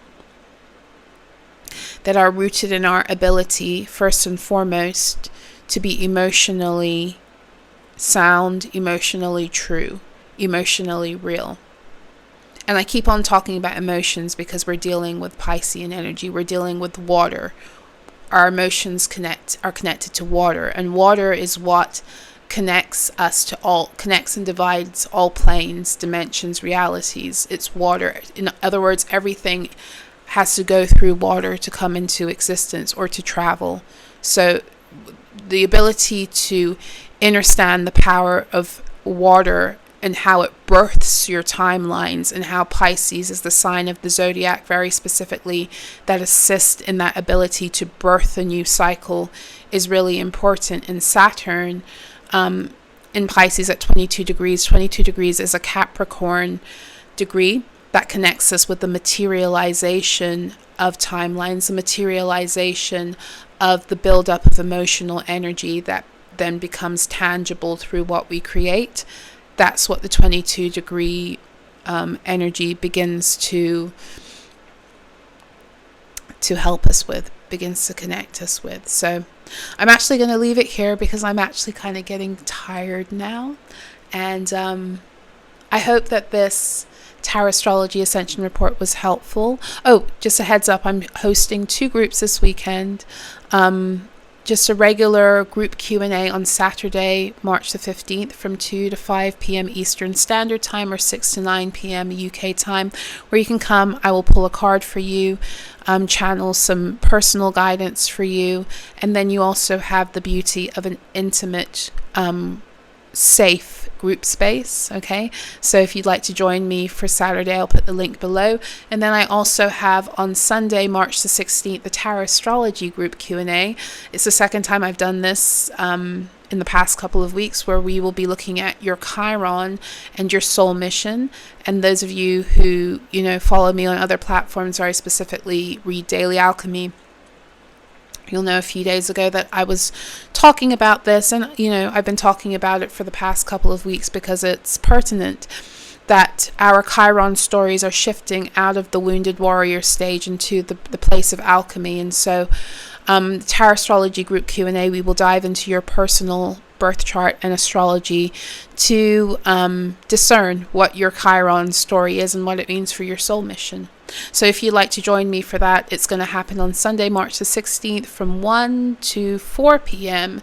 that are rooted in our ability, first and foremost, to be emotionally sound, emotionally true, emotionally real. And I keep on talking about emotions because we're dealing with Piscean energy. We're dealing with water. Our emotions are connected to water, and water is what connects and divides all planes, dimensions, realities. It's water. In other words, everything has to go through water to come into existence or to travel. So the ability to understand the power of water and how it births your timelines, and how Pisces is the sign of the zodiac very specifically that assists in that ability to birth a new cycle, is really important. And Saturn in Pisces at 22 degrees. 22 degrees is a Capricorn degree that connects us with the materialization of timelines, the materialization of the buildup of emotional energy that then becomes tangible through what we create. That's what the 22 degree energy begins to help us with, begins to connect us with. So I'm actually going to leave it here because I'm actually kind of getting tired now. And I hope that this Tarot Astrology Ascension report was helpful. Oh, just a heads up, I'm hosting 2 groups this weekend. just a regular group Q&A on Saturday, March the 15th from 2 to 5 p.m. Eastern Standard Time or 6 to 9 p.m. UK time, where you can come. I will pull a card for you, channel some personal guidance for you, and then you also have the beauty of an intimate, safe group space. Okay, so if you'd like to join me for Saturday, I'll put the link below. And then I also have on Sunday, March the 16th, the Tarot-Astrology group Q&A. It's the second time I've done this in the past couple of weeks, where we will be looking at your Chiron and your soul mission. And those of you who, follow me on other platforms, or I specifically read Daily Alchemy, you'll know a few days ago that I was talking about this, and I've been talking about it for the past couple of weeks because it's pertinent that our Chiron stories are shifting out of the wounded warrior stage into the place of alchemy. And so the Tarot-Astrology group Q&A, we will dive into your personal birth chart and astrology to discern what your Chiron story is and what it means for your soul mission. So if you'd like to join me for that, it's going to happen on Sunday, March the 16th from 1 to 4 p.m.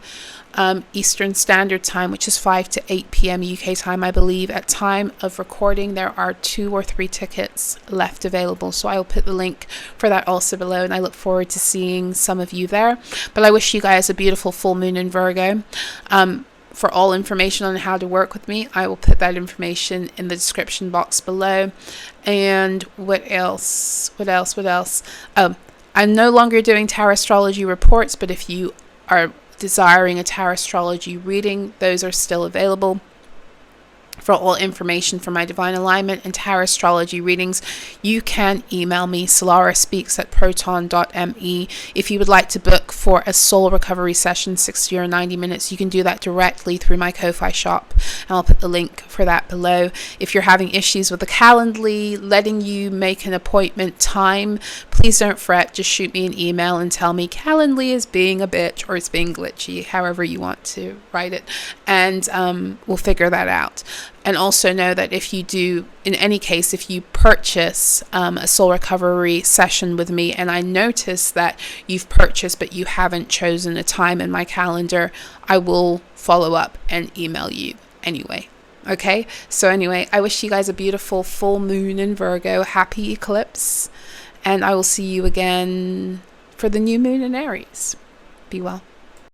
Eastern Standard Time, which is 5 to 8 p.m. UK time, I believe. At time of recording, there are 2 or 3 tickets left available. So I will put the link for that also below, and I look forward to seeing some of you there. But I wish you guys a beautiful full moon in Virgo. For all information on how to work with me, I will put that information in the description box below. And what else? I'm no longer doing tarot astrology reports, but if you are desiring a tarot astrology reading, those are still available. For all information for my divine alignment and tarot astrology readings, you can email me, solarahspeaks@proton.me. If you would like to book for a soul recovery session, 60 or 90 minutes, you can do that directly through my Ko-Fi shop, and I'll put the link for that below. If you're having issues with the Calendly letting you make an appointment time, please don't fret. Just shoot me an email and tell me Calendly is being a bitch, or it's being glitchy, however you want to write it, and we'll figure that out. And also know that if you do, in any case, if you purchase a soul recovery session with me, and I notice that you've purchased but you haven't chosen a time in my calendar, I will follow up and email you anyway. Okay, so anyway, I wish you guys a beautiful full moon in Virgo, happy eclipse, and I will see you again for the new moon in Aries. Be well.